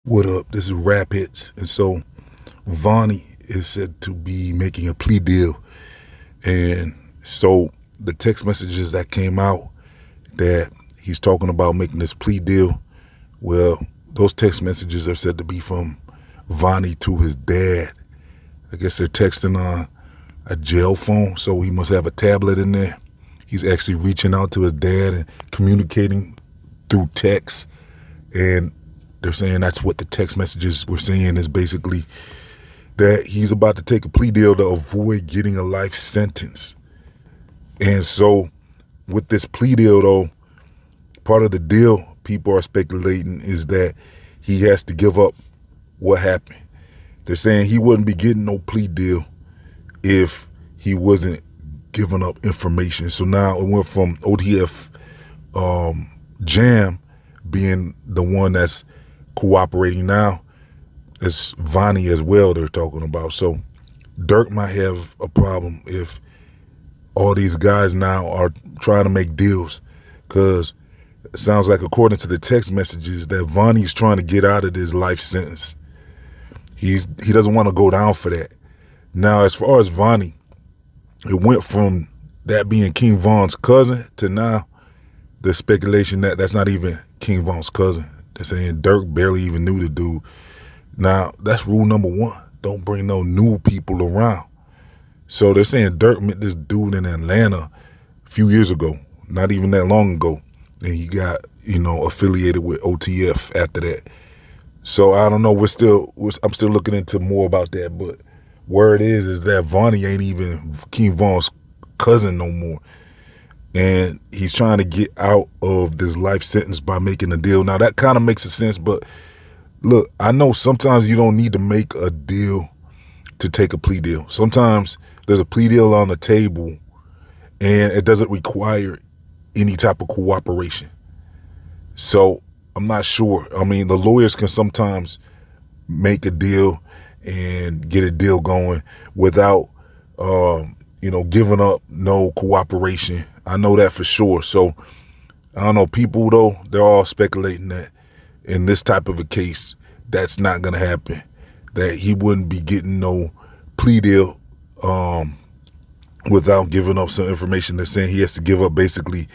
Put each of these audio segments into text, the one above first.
What up? This is Rap Hits. And so Vonnie is said to be making a plea deal. And so the text messages that came out that he's talking about making this plea deal, well, those text messages are said to be from Vonnie to his dad. I guess they're texting on a jail phone, so he must have a tablet in there. He's actually reaching out to his dad and communicating through text. And they're saying that's what the text messages were saying, is basically that he's about to take a plea deal to avoid getting a life sentence. And so with this plea deal, though, part of the deal people are speculating is that he has to give up what happened. They're saying he wouldn't be getting no plea deal if he wasn't giving up information. So now it went from OTF Jam being the one that's cooperating now. It's Vonnie as well they're talking about. So Durk might have a problem if all these guys now are trying to make deals, because it sounds like, according to the text messages, that Vonnie's trying to get out of this life sentence. He doesn't want to go down for that. Now, as far as Vonnie, it went from that being King Von's cousin to now the speculation that that's not even King Von's cousin. They're saying Durk barely even knew the dude. Now, that's rule number one. Don't bring no new people around. So they're saying Durk met this dude in Atlanta a few years ago, not even that long ago. And he got, affiliated with OTF after that. So I don't know. I'm still looking into more about that. But word is that Vonnie ain't even King Von's cousin no more. And he's trying to get out of this life sentence by making a deal. Now, that kind of makes a sense, but look, I know sometimes you don't need to make a deal to take a plea deal. Sometimes there's a plea deal on the table and it doesn't require any type of cooperation. So I'm not sure. I mean, the lawyers can sometimes make a deal and get a deal going without, giving up no cooperation. I know that for sure. So I don't know. People, though, they're all speculating that in this type of a case, that's not going to happen, that he wouldn't be getting no plea deal without giving up some information. They're saying he has to give up basically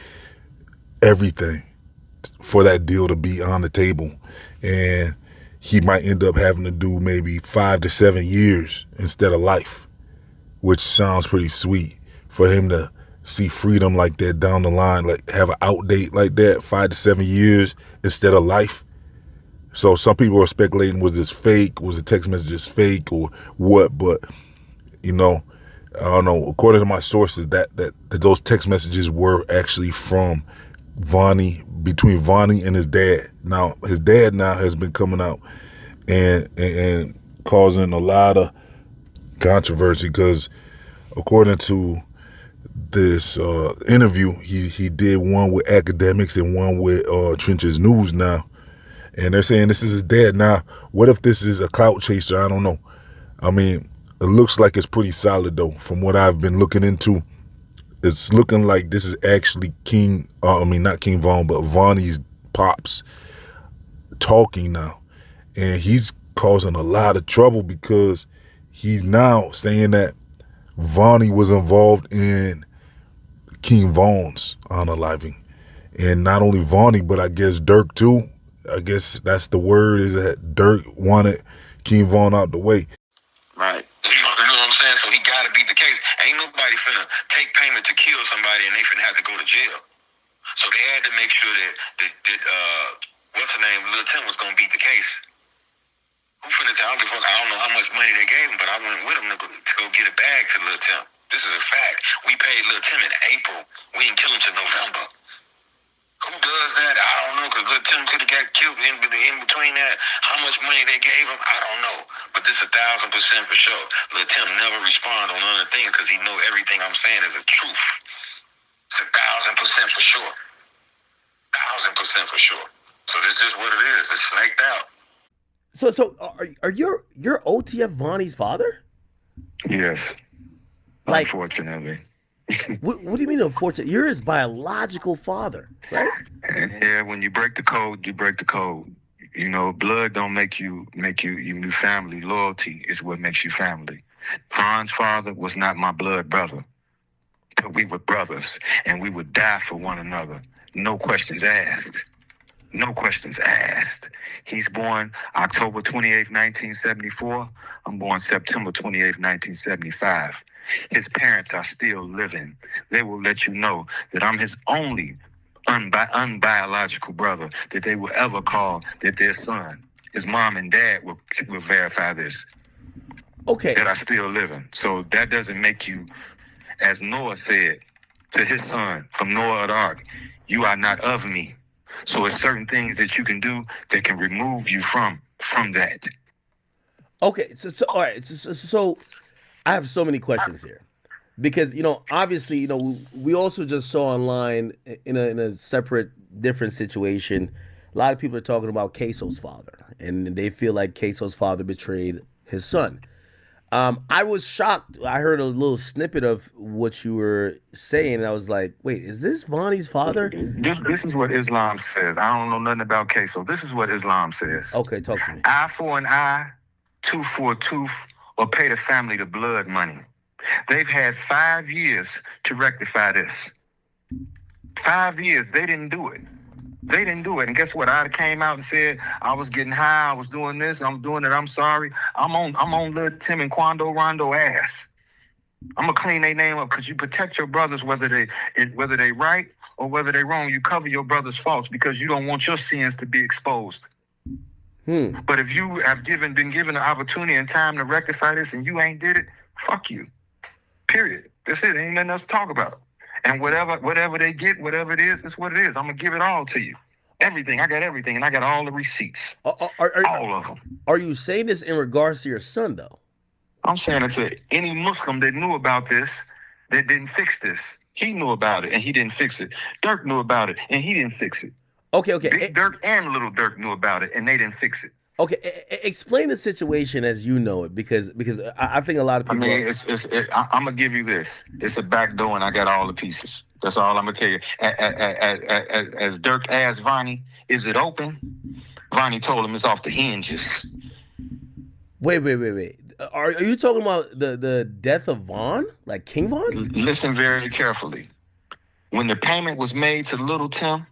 everything for that deal to be on the table. And he might end up having to do maybe 5 to 7 years instead of life, which sounds pretty sweet for him to see freedom like that down the line, like have an out date like that, 5 to 7 years instead of life. So some people are speculating, was this fake? Was the text messages fake or what? But, I don't know. According to my sources, that those text messages were actually from Vonnie, between Vonnie and his dad. Now, his dad now has been coming out and causing a lot of controversy, because according to this interview, he did one with academics and one with Trenches News now. And they're saying this is his dad. Now, what if this is a clout chaser? I don't know. I mean, it looks like it's pretty solid, though. From what I've been looking into, it's looking like this is actually not King Von, but Vonnie's pops talking now. And he's causing a lot of trouble because he's now saying that Vonnie was involved in King Von's unaliving. And not only Vonnie, but I guess Durk too. I guess that's the word, is that Durk wanted King Von out the way. Right. You know what I'm saying? So he got to beat the case. Ain't nobody finna take payment to kill somebody and they finna have to go to jail. So they had to make sure that what's her name, Lil Tim, was gonna beat the case. Who finna tell? I don't know how much money they gave him, but I went with him to go get a bag to Lil Tim. This is a fact. We paid Lil Tim in April. We didn't kill him till November. Who does that? I don't know, because Lil Tim could have got killed in between that. How much money they gave him, I don't know. But this 1,000% for sure. Lil Tim never respond on other things because he know everything I'm saying is the truth. It's 1,000% for sure. 1,000% for sure. So this is what it is. It's snaked out. So are you're OTF Vonnie's father? Yes. Like, unfortunately. What do you mean unfortunately? You're his biological father, right? Yeah, when you break the code, you break the code. You know, blood don't make you family. Loyalty is what makes you family. Von's father was not my blood brother, but we were brothers, and we would die for one another. No questions asked. No questions asked. He's born October 28th, 1974. I'm born September 28th, 1975. His parents are still living. They will let you know that I'm his only unbiological brother that they will ever call that their son. His mom and dad will verify this. Okay. That are still living. So that doesn't make you, as Noah said to his son from Noah of the Ark, you are not of me. So it's certain things that you can do that can remove you from that. Okay, so all right, so I have so many questions here because obviously we also just saw online in a separate different situation. A lot of people are talking about Queso's father, and they feel like Queso's father betrayed his son. I was shocked. I heard a little snippet of what you were saying, and I was like, "Wait, is this Vonnie's father?" This is what Islam says. I don't know nothing about queso. This is what Islam says. Okay, talk to me. Eye for an eye, tooth for a tooth, or pay the family the blood money. They've had 5 years to rectify this. 5 years, they didn't do it. They didn't do it. And guess what? I came out and said, I was getting high, I was doing this, I'm doing it, I'm sorry. I'm on Lil Tim and Quando Rondo ass. I'm gonna clean their name up because you protect your brothers whether they right or whether they wrong. You cover your brother's faults because you don't want your sins to be exposed. But if you have been given the opportunity and time to rectify this and you ain't did it, fuck you. Period. That's it. Ain't nothing else to talk about. And whatever they get, whatever it is, that's what it is. I'm going to give it all to you. Everything. I got everything, and I got all the receipts. All of them. Are you saying this in regards to your son, though? I'm saying it to any Muslim that knew about this, that didn't fix this. He knew about it, and he didn't fix it. Durk knew about it, and he didn't fix it. Okay. Big Durk and Little Durk knew about it, and they didn't fix it. Okay, explain the situation as you know it, because I think a lot of people. I mean, I'm gonna give you this. It's a back door, and I got all the pieces. That's all I'm gonna tell you. As Durk asked Vonnie, "Is it open?" Vonnie told him it's off the hinges. Wait. Are you talking about the death of Von, like King Von? Listen very carefully. When the payment was made to Little Tim,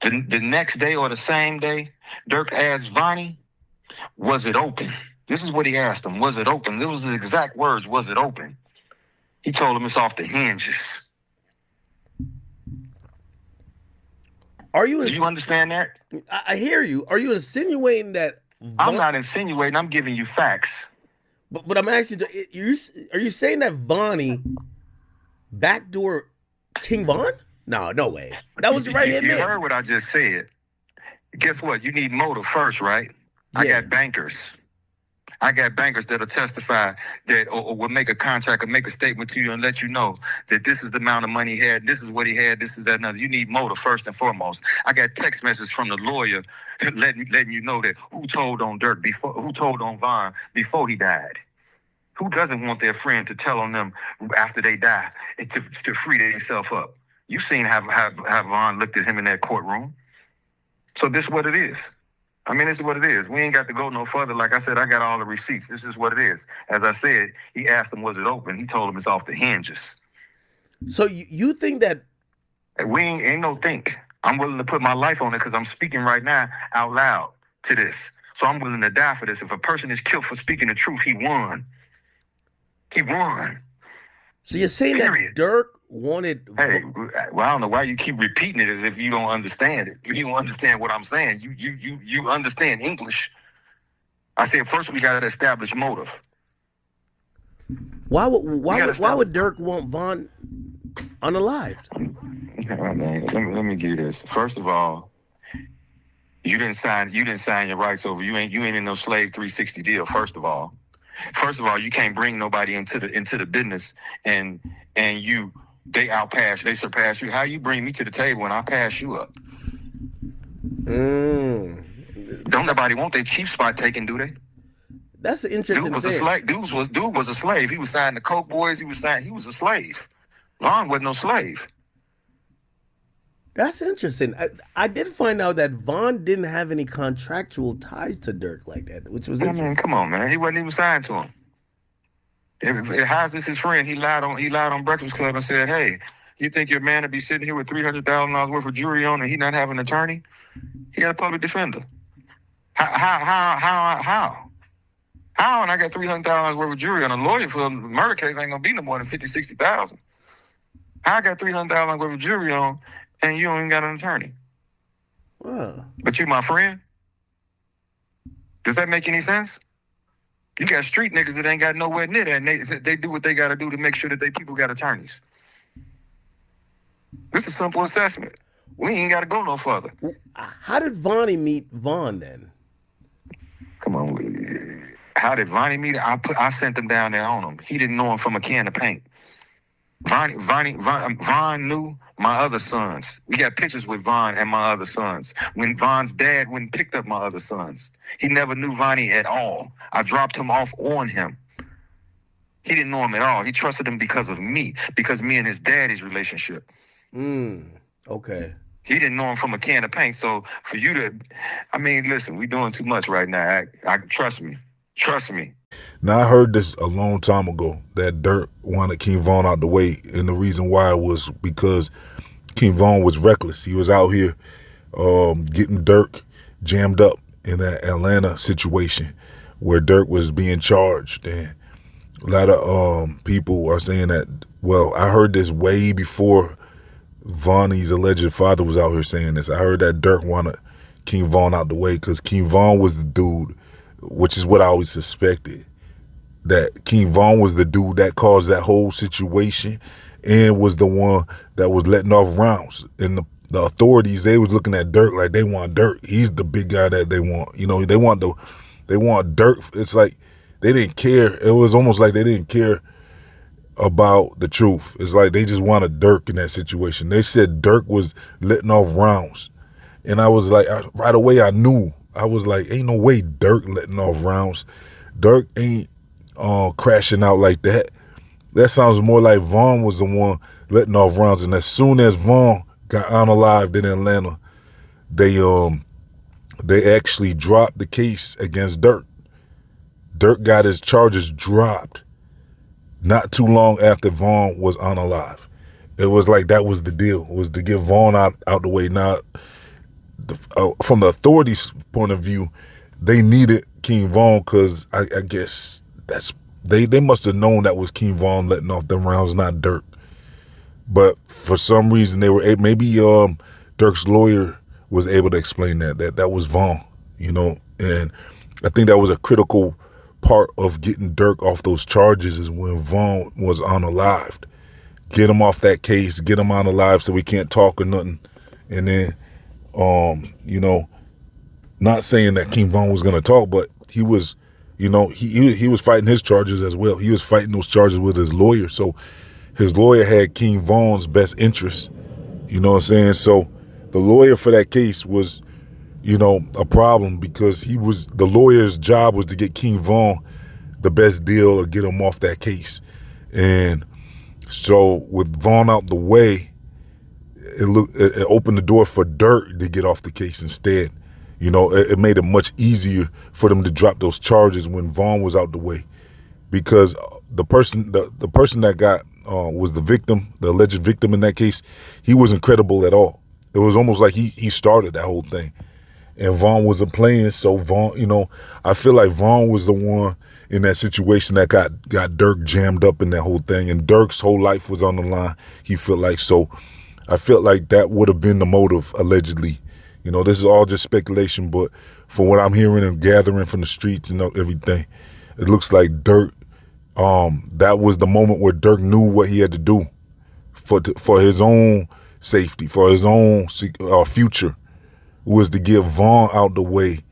the next day or the same day, Durk asked Vonnie, was it open? This is what he asked him. Was it open? This was his exact words. Was it open? He told him it's off the hinges. Do you understand that? I hear you. Are you insinuating that? I'm not insinuating. I'm giving you facts. But I'm asking you, are you saying that Vonnie backdoor King Von? No way. That was right here. You heard what I just said. Guess what? You need motive first, right? Yeah. I got bankers. That'll testify that or will make a contract or make a statement to you and let you know that this is the amount of money he had, this is what he had, this is that another. You need motive first and foremost. I got text messages from the lawyer letting you know that who told on Von before he died. Who doesn't want their friend to tell on them after they die to free themselves up? You've seen how Von looked at him in that courtroom. So this is what it is. I mean, this is what it is. We ain't got to go no further. Like I said, I got all the receipts. This is what it is. As I said, he asked him, was it open? He told him it's off the hinges. So you think that... We ain't no think. I'm willing to put my life on it because I'm speaking right now out loud to this. So I'm willing to die for this. If a person is killed for speaking the truth, he won. He won. So you're saying that Durk wanted... Hey, well, I don't know why you keep repeating it as if you don't understand it. You don't understand what I'm saying. You understand English. I said first we got to establish motive. Why would Durk want Von unalived? Man, let me give you this. First of all, you didn't sign your rights over. You ain't in no slave 360 deal. First of all, you can't bring nobody into the business and they surpass you. How you bring me to the table when I pass you up? Don't nobody want their chief spot taken, do they? That's an interesting thing. Dude was a slave. He was signed to Coke Boys. He was a slave. Von wasn't no slave. That's interesting. I did find out that Vaughn didn't have any contractual ties to Dirk like that, which was I mean, interesting. come on, man. He wasn't even signed to him. How's this his friend? He lied on Breakfast Club and said, "Hey, you think your man would be sitting here with $300,000 worth of jewelry on and he not have an attorney? He got a public defender. How? And I got $300,000 worth of jewelry on a lawyer for a murder case ain't gonna be no more than 50, 60,000. How I got $300,000 worth of jewelry on and you don't even got an attorney? Wow. But you my friend? Does that make any sense? You got street niggas that ain't got nowhere near that, and they do what they got to do to make sure that they people got attorneys. This is a simple assessment. We ain't got to go no further. How did Vonnie meet Vaughn then? Come on. How did Vonnie meet? I sent him down there on him. He didn't know him from a can of paint. Von knew my other sons. We got pictures with Von and my other sons. When Von's dad went and picked up my other sons, he never knew Vonnie at all. I dropped him off on him. He didn't know him at all. He trusted him because of me, because me and his daddy's relationship. Okay. He didn't know him from a can of paint. So for you to, I mean, listen, we doing too much right now. I trust me. Trust me. Now, I heard this a long time ago that Durk wanted King Von out the way, and the reason why was because King Von was reckless. He was out here getting Durk jammed up in that Atlanta situation where Durk was being charged, and a lot of people are saying that. Well, I heard this way before Vonnie's alleged father was out here saying this. I heard that Durk wanted King Von out the way because King Von was the dude, which is what I always suspected, that King Von was the dude that caused that whole situation and was the one that was letting off rounds. And the authorities, they was looking at Durk like they want Durk. He's the big guy that they want. You know, they want Durk. It's like they didn't care. It was almost like they didn't care about the truth. It's like they just wanted Durk in that situation. They said Durk was letting off rounds. And I was like, right away I knew. I was like, ain't no way Durk letting off rounds. Durk ain't crashing out like that. That sounds more like Vaughn was the one letting off rounds. And as soon as Vaughn got unalived in Atlanta, they actually dropped the case against Durk. Durk got his charges dropped not too long after Vaughn was unalive. It was like that was the deal, was to get Vaughn out the way. Now, from the authorities' point of view, they needed King Von because I guess they must have known that was King Von letting off them rounds, not Durk. But for some reason they were maybe Durk's lawyer was able to explain that was Von, you know. And I think that was a critical part of getting Durk off those charges is when Von was unalived. Get him off that case, get him unalive so we can't talk or nothing. And then you know, not saying that King Von was gonna talk, but he was, you know, he was fighting his charges as well. He was fighting those charges with his lawyer. So his lawyer had King Von's best interest. You know what I'm saying? So the lawyer for that case was, you know, a problem because the lawyer's job was to get King Von the best deal or get him off that case. And so with Von out the way, it opened the door for Durk to get off the case instead. You know, it made it much easier for them to drop those charges when Von was out the way, because the person that got was the victim, the alleged victim in that case. He wasn't credible at all. It was almost like he started that whole thing, and Von wasn't playing. So Von, you know, I feel like Von was the one in that situation that got Durk jammed up in that whole thing, and Durk's whole life was on the line. He felt like so. I felt like that would have been the motive, allegedly. You know, this is all just speculation, but from what I'm hearing and gathering from the streets and everything, it looks like Durk, that was the moment where Durk knew what he had to do for his own safety, for his own future, was to get Von out the way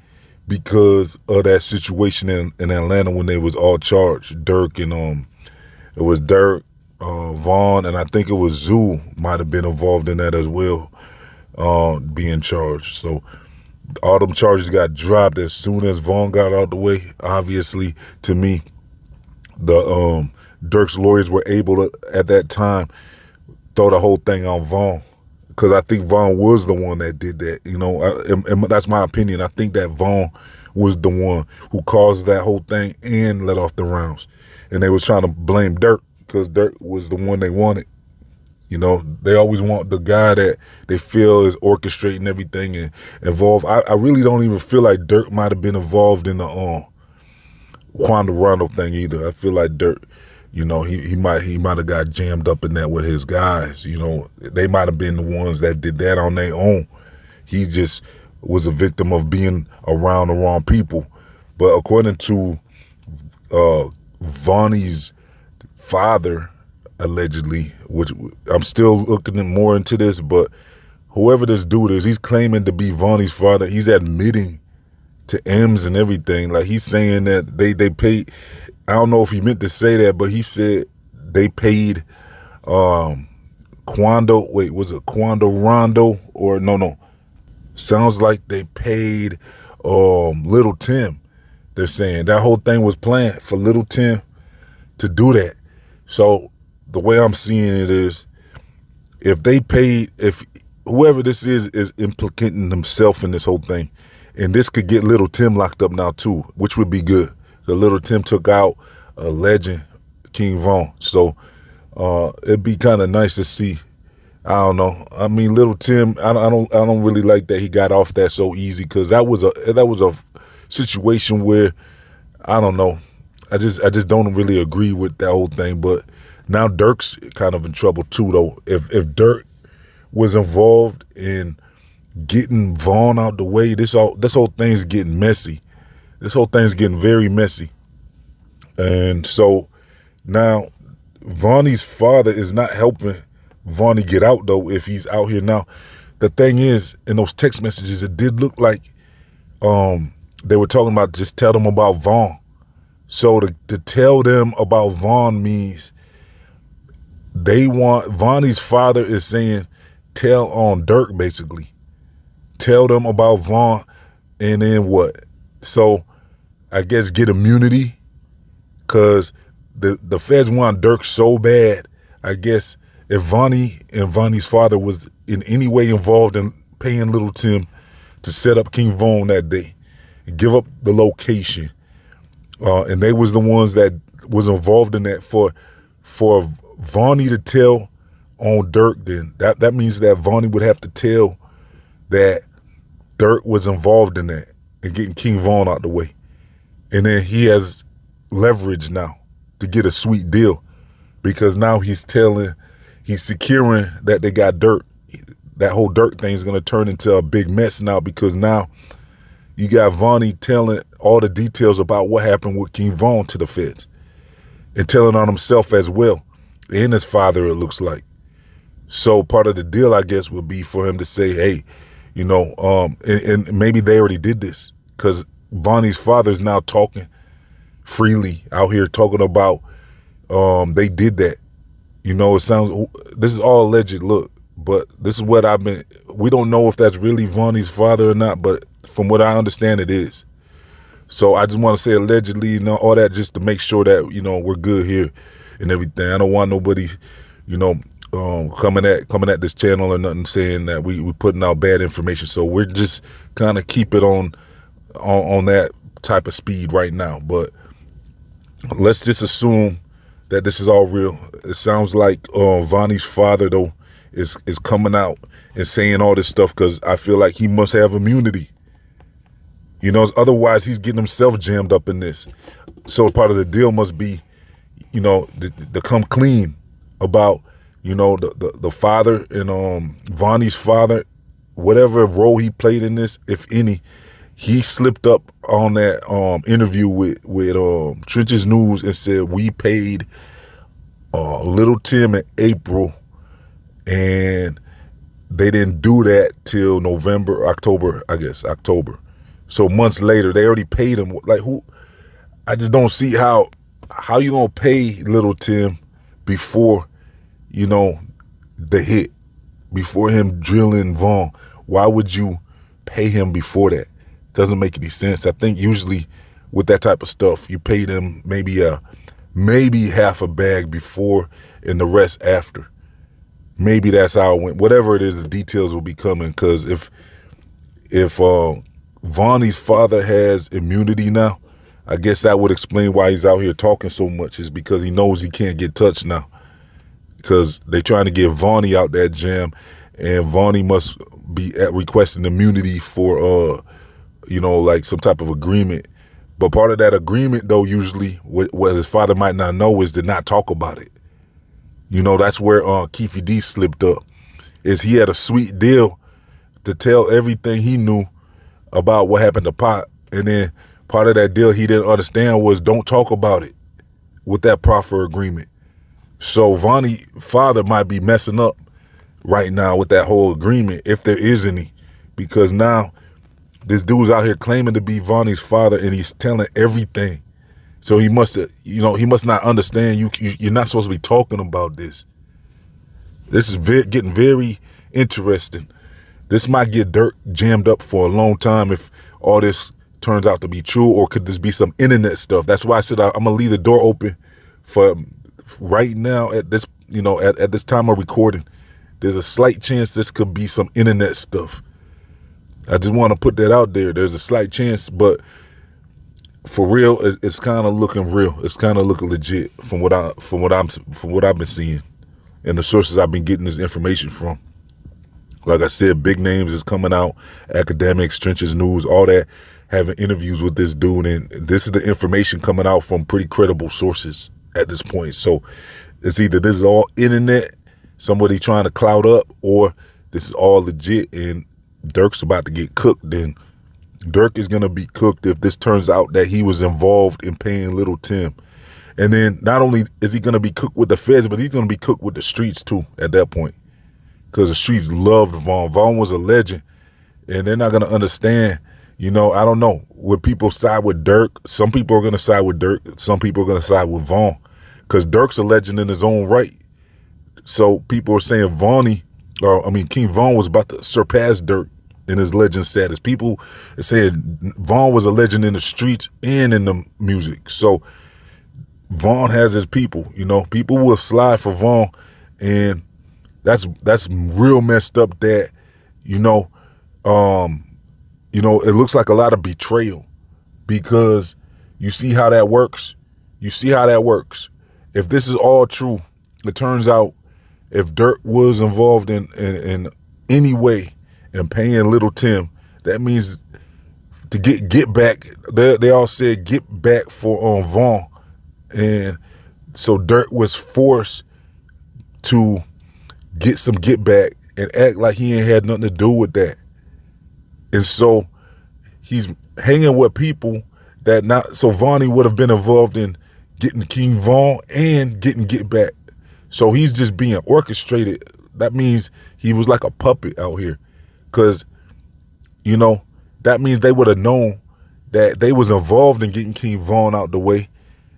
because of that situation in Atlanta when they was all charged. Durk and it was Durk, Von, and I think it was Zoo might have been involved in that as well, being charged. So all them charges got dropped as soon as Von got out the way. Obviously, to me, the Durk's lawyers were able to, at that time, throw the whole thing on Von. because I think Vaughn was the one that did that. You know, and that's my opinion. I think that Vaughn was the one who caused that whole thing and let off the rounds. And they was trying to blame Durk because Durk was the one they wanted. You know, they always want the guy that they feel is orchestrating everything and involved. I really don't even feel like Durk might have been involved in the Quando Rondo thing either. I feel like Durk, you know, he might have got jammed up in that with his guys. You know, they might have been the ones that did that on their own. He just was a victim of being around the wrong people. But according to Vonnie's father, allegedly, which I'm still looking more into this, but whoever this dude is, he's claiming to be Vonnie's father. He's admitting to M's and everything. Like, he's saying that they paid, I don't know if he meant to say that, but he said they paid Quando, wait, was it Quando Rondo? Or no. Sounds like they paid Little Tim. They're saying that whole thing was planned for Little Tim to do that. So the way I'm seeing it is, if they paid, if whoever this is implicating himself in this whole thing, and this could get Little Tim locked up now too, which would be good. The Little Tim took out a legend, King Von. So it'd be kind of nice to see. I don't know. I mean, Little Tim, I don't really like that he got off that so easy, because that was a situation where, I don't know. I just don't really agree with that whole thing. But now Durk's kind of in trouble too, though. If Durk was involved in getting Vaughn out the way, this whole thing's getting messy. This whole thing's getting very messy. And so now Vonnie's father is not helping Vonnie get out, though, if he's out here now. The thing is, in those text messages, it did look like they were talking about just tell them about Vaughn. So to tell them about Vaughn means they want, Vonnie's father is saying tell on Durk, basically. Tell them about Vaughn, and then what? So I guess get immunity, because the feds want Durk so bad. I guess if Vonnie and Vonnie's father was in any way involved in paying Little Tim to set up King Von that day and give up the location, and they was the ones that was involved in that, for Vonnie to tell on Durk, then that means that Vonnie would have to tell that Durk was involved in that and getting King Von out the way. And then he has leverage now to get a sweet deal, because now he's securing that they got Durk. That whole Durk thing is going to turn into a big mess now, because now you got Vonnie telling all the details about what happened with King Von to the feds, and telling on himself as well, and his father, it looks like. So part of the deal, I guess, would be for him to say, hey, you know, and maybe they already did this, because Vonnie's father's now talking freely out here, talking about they did that. You know, it sounds, this is all alleged, look, but this is what we don't know if that's really Vonnie's father or not, but from what I understand, it is. So I just want to say allegedly, you know, all that just to make sure that, you know, we're good here and everything. I don't want nobody, you know, coming at this channel or nothing saying that we putting out bad information. So we're just kind of keep it on that type of speed right now. But let's just assume that this is all real. It sounds like Vonnie's father, though, is coming out and saying all this stuff, because I feel like he must have immunity. You know, otherwise he's getting himself jammed up in this. So part of the deal must be, you know, to come clean about, you know, the father and Vonnie's father, whatever role he played in this, if any. He slipped up on that interview with Trenches News and said we paid Little Tim in April, and they didn't do that till October. So months later, they already paid him. Like, who? I just don't see how you gonna pay Little Tim before, you know, the hit, before him drilling Vaughn. Why would you pay him before that? Doesn't make any sense. I think usually with that type of stuff, you pay them maybe half a bag before and the rest after. maybe that's how it went. Whatever it is, the details will be coming. Because if Vonnie's father has immunity now, I guess that would explain why he's out here talking so much, is because he knows he can't get touched now. Because they're trying to get Vonnie out that jam, and Vonnie must be requesting immunity for, like some type of agreement. But part of that agreement, though, usually, what his father might not know, is to not talk about it. That's where Keefe D slipped up, is he had a sweet deal to tell everything he knew about what happened to Pop. And then part of that deal he didn't understand was don't talk about it with that proffer agreement. So Vonnie's father might be messing up right now with that whole agreement, if there is any, because now this dude's out here claiming to be Vonnie's father, and he's telling everything. So he must not understand you're not supposed to be talking about this. This is getting very interesting. This might get Durk jammed up for a long time if all this turns out to be true, or could this be some internet stuff? That's why I said I'm gonna leave the door open for right now at this, at this time of recording. There's a slight chance this could be some internet stuff. I just want to put that out there. There's a slight chance, but for real, it's kind of looking real. It's kind of looking legit from what I've been seeing, and the sources I've been getting this information from. Like I said, big names is coming out, academics, Trenches News, all that, having interviews with this dude, and this is the information coming out from pretty credible sources at this point. So it's either this is all internet, somebody trying to cloud up, or this is all legit and Durk's about to get cooked. Then Durk is going to be cooked if this turns out that he was involved in paying Little Tim. And then not only is he going to be cooked with the feds, but he's going to be cooked with the streets too at that point. Because the streets loved Von. Von was a legend. And they're not going to understand, I don't know. Would people side with Durk? Some people are going to side with Durk. Some people are going to side with Von. Because Durk's a legend in his own right. So people are saying King Von was about to surpass Durk in his legend status. People are saying Von was a legend in the streets and in the music. So Von has his people, people will slide for Von, and that's real messed up that, it looks like a lot of betrayal, because you see how that works. If this is all true, it turns out if Durk was involved in any way in paying Little Tim, that means to get back. They all said get back for Von, and so Durk was forced to get some get back and act like he ain't had nothing to do with that. And so he's hanging with people that not, so Vonnie would have been involved in getting King Von and getting get back. So he's just being orchestrated. That means he was like a puppet out here. Because, that means they would have known that they was involved in getting King Von out the way.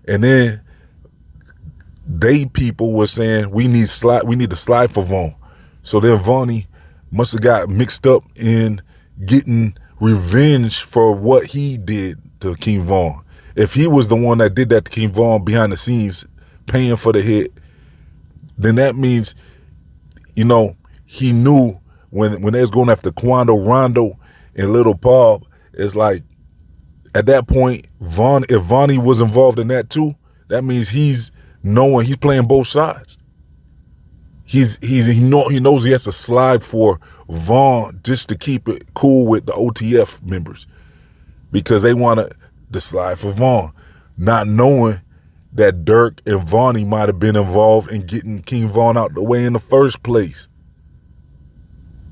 And then people were saying, we need to slide for Von. So then Vonnie must have got mixed up in getting revenge for what he did to King Von. If he was the one that did that to King Von behind the scenes, paying for the hit, then that means, he knew when they was going after Quando, Rondo, and Little Pop, it's like, at that point, if Vonnie was involved in that too, that means he's playing both sides. He knows he has to slide for Von just to keep it cool with the OTF members, because they want to slide for Von, not knowing that Durk and Vonnie might have been involved in getting King Von out the way in the first place.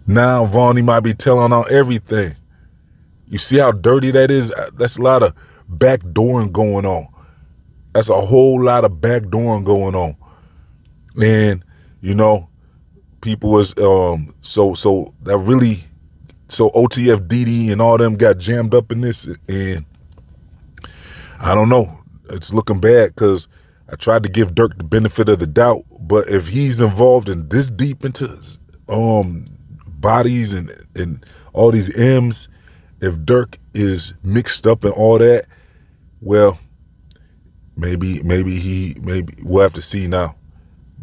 Now Vonnie might be telling on everything. You see how dirty that is? That's a lot of backdooring going on. That's a whole lot of backdooring going on. And, people was, so OTF DD and all them got jammed up in this, and I don't know. It's looking bad, because I tried to give Durk the benefit of the doubt, but if he's involved in this deep into bodies and all these M's, if Durk is mixed up in all that, well, maybe we'll have to see now.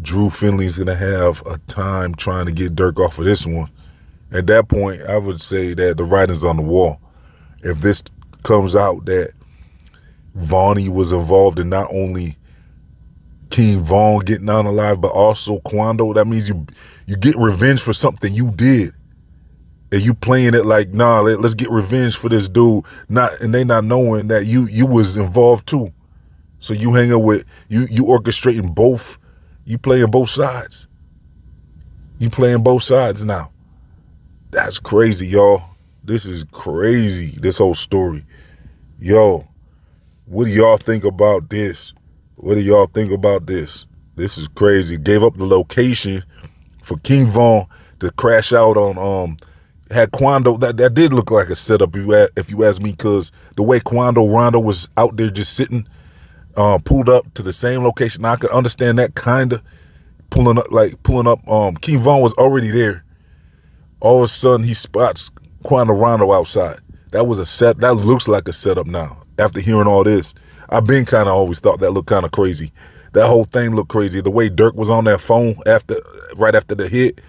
Drew Finley's gonna have a time trying to get Durk off of this one. At that point, I would say that the writing's on the wall. If this comes out that Vonnie was involved in not only King Von getting out alive, but also Quando, that means you get revenge for something you did. And you playing it like, nah, let's get revenge for this dude. And they not knowing that you was involved too. So you hanging with, you orchestrating both, you playing both sides. You playing both sides now. That's crazy, y'all. This is crazy, this whole story. Yo, what do y'all think about this? What do y'all think about this? This is crazy. Gave up the location for King Von to crash out on, had Quando, that did look like a setup if you ask me, because the way Quando Rondo was out there just sitting, pulled up to the same location. Now, I could understand that kind of pulling up. King Von was already there. All of a sudden, he spots Quando Rondo outside. That looks like a setup now. After hearing all this, I've been kind of always thought that looked kind of crazy. That whole thing looked crazy. The way Durk was on that phone right after the hit,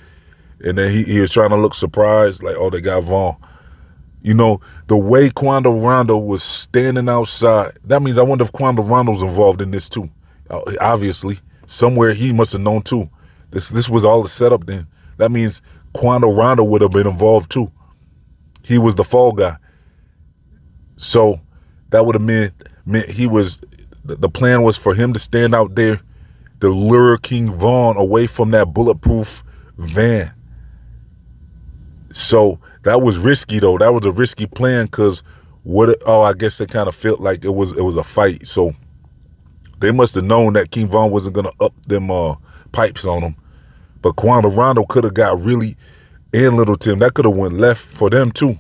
and then he was trying to look surprised, like, oh, they got Von. You know, the way Quando Rondo was standing outside, that means I wonder if Quando Rondo's involved in this too. Obviously, somewhere he must have known too. This was all the setup then. That means Quando Rondo would have been involved too. He was the fall guy. So that would have meant he was, the plan was for him to stand out there to lure King Von away from that bulletproof van. So that was risky though. That was a risky plan because I guess they kind of felt like it was a fight. So they must have known that King Von wasn't gonna up them pipes on him. But Quando Rondo could have got really, and Little Tim, that could have went left for them too.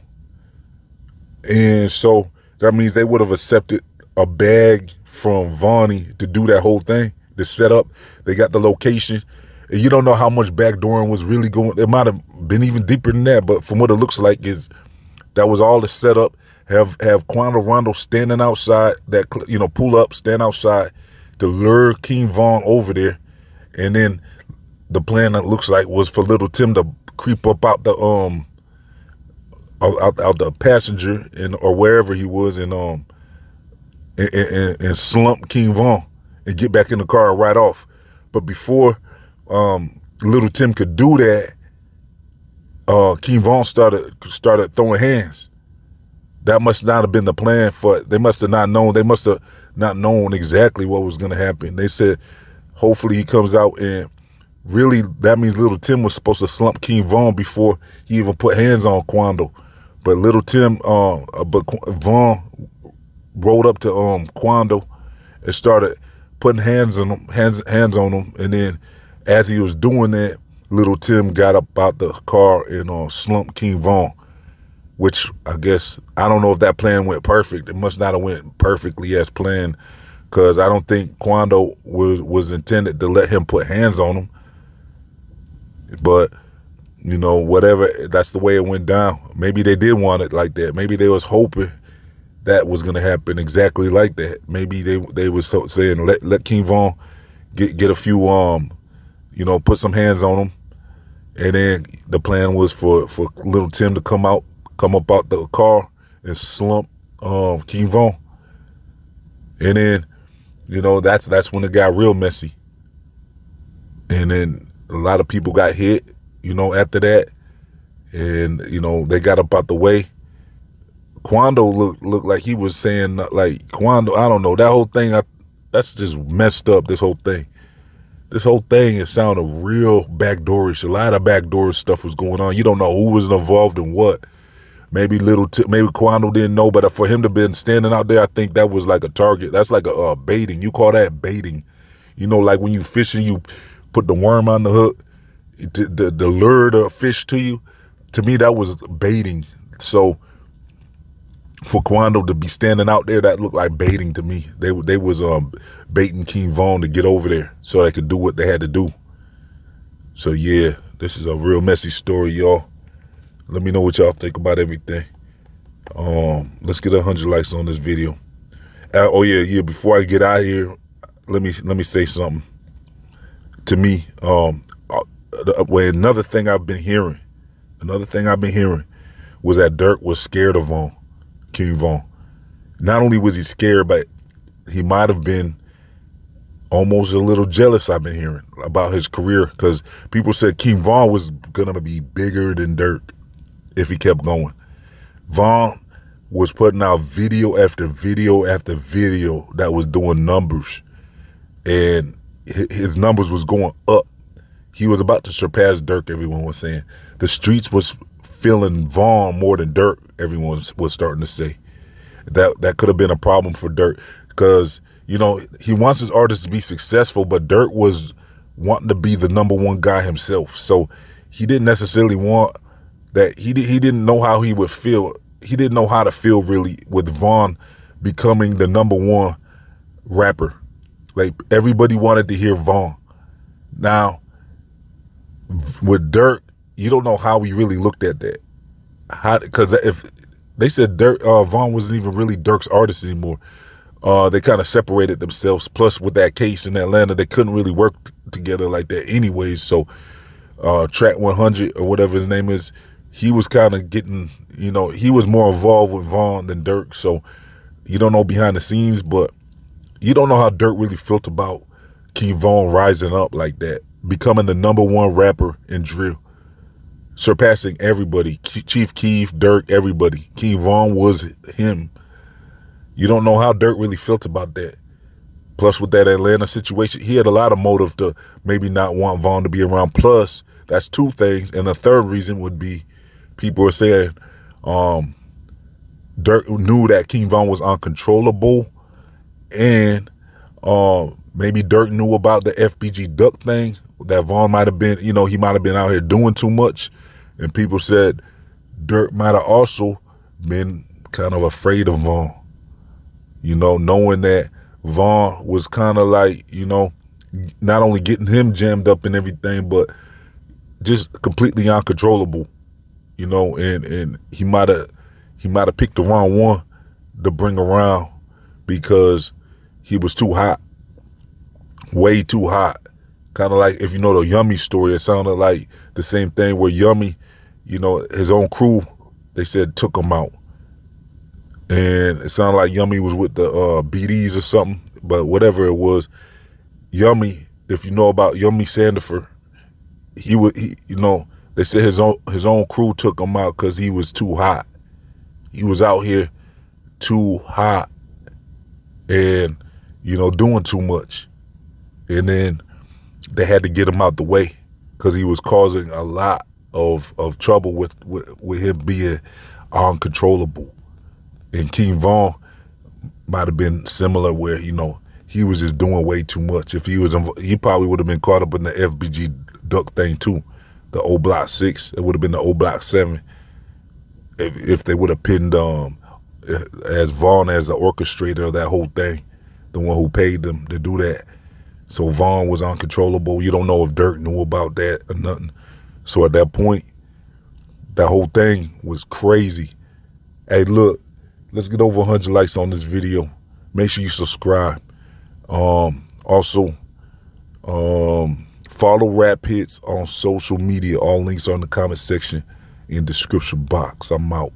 And so that means they would have accepted a bag from Vonnie to do that whole thing, the setup. They got the location. And you don't know how much backdooring was really going. It might have been even deeper than that, but from what it looks like is that was all the setup. Have Quando Rondo standing outside, pull up, stand outside to lure King Von over there. And then the plan, that looks like, was for Little Tim to creep up out the out the passenger or wherever he was and slump King Von and get back in the car and ride off. But before Little Tim could do that, King Von started throwing hands. That must not have been the plan. They must have not known. They must have not known exactly what was going to happen. They said, hopefully he comes out, and really that means Little Tim was supposed to slump King Von before he even put hands on Quando. But Von rolled up to Quando and started putting hands on him, and then as he was doing that, Little Tim got up out the car and slumped King Von, which I guess, I don't know if that plan went perfect. It must not have went perfectly as planned, because I don't think Quando was intended to let him put hands on him. But, whatever, that's the way it went down. Maybe they did want it like that. Maybe they was hoping that was going to happen exactly like that. Maybe they was saying, let King Von get a few, put some hands on him. And then the plan was for Little Tim to come up out the car and slump King Von. And then, that's when it got real messy. And then a lot of people got hit, after that. And, they got up out the way. Quando looked like he was saying, like, Quando, I don't know, that whole thing, that's just messed up, this whole thing. This whole thing, it sounded real backdoorish. A lot of backdoor stuff was going on. You don't know who was involved in what. Maybe maybe Quando didn't know, but for him to been standing out there, I think that was like a target. That's like a baiting. You call that baiting. Like when you fishing, you put the worm on the hook to lure the fish to you. To me, that was baiting. So for Quando to be standing out there, that looked like baiting to me. They was baiting King Von to get over there so they could do what they had to do. So yeah, this is a real messy story, y'all. Let me know what y'all think about everything. Let's get 100 likes on this video. Oh yeah. Before I get out of here, let me say something. to me, another thing I've been hearing was that Durk was scared of King Von. Not only was he scared, but he might have been almost a little jealous, I've been hearing, about his career, because people said King Von was going to be bigger than Durk if he kept going. Von was putting out video after video after video that was doing numbers, and his numbers was going up. He was about to surpass Durk, everyone was saying. The streets was feeling Von more than Durk, everyone was starting to say. That could have been a problem for Durk, because, you know, he wants his artists to be successful, but Durk was wanting to be the #1 guy himself. So he didn't necessarily want that. He didn't know how he would feel. He didn't know how to feel really with Von becoming the #1 rapper. Like, everybody wanted to hear Von. Now, with Durk, you don't know how he really looked at that. Because if they said Von wasn't even really Durk's artist anymore, they kind of separated themselves. Plus, with that case in Atlanta, they couldn't really work together like that anyways. So Track 100 or whatever his name is, he was kind of getting, you know, he was more involved with Von than Durk. So you don't know behind the scenes, but you don't know how Durk really felt about King Von rising up like that, becoming the #1 rapper in drill, surpassing everybody, Chief Keef, Durk, everybody. King Von was him. You don't know how Durk really felt about that. Plus, with that Atlanta situation, he had a lot of motive to maybe not want Von to be around. Plus, that's two things. And the third reason would be, people are saying Durk knew that King Von was uncontrollable, and maybe Durk knew about the FBG Duck thing, that Von might have been, you know, he might have been out here doing too much. And people said Durk might have also been kind of afraid of Von, you know, knowing that Von was kind of like, you know, not only getting him jammed up and everything, but just completely uncontrollable, you know, and he might have picked the wrong one to bring around because he was too hot, way too hot. Kind of like, if you know the Yummy story, it sounded like the same thing where Yummy, you know, his own crew, they said took him out. And it sounded like Yummy was with the BDs or something, but whatever it was, Yummy, if you know about Yummy Sandifer, he you know, they said his own crew took him out because he was too hot. He was out here too hot and, you know, doing too much. And then they had to get him out the way because he was causing a lot of trouble with him being uncontrollable. And King Von might have been similar, where, you know, he was just doing way too much. If he probably would have been caught up in the FBG Duck thing too, the O Block 6. It would have been the O Block 7 if they would have pinned as Von as the orchestrator of that whole thing, the one who paid them to do that. So Von was uncontrollable. You don't know if Durk knew about that or nothing. So at that point, that whole thing was crazy. Hey, look, let's get over 100 likes on this video. Make sure you subscribe. Also, follow Rap Hits on social media. All links are in the comment section in the description box. I'm out.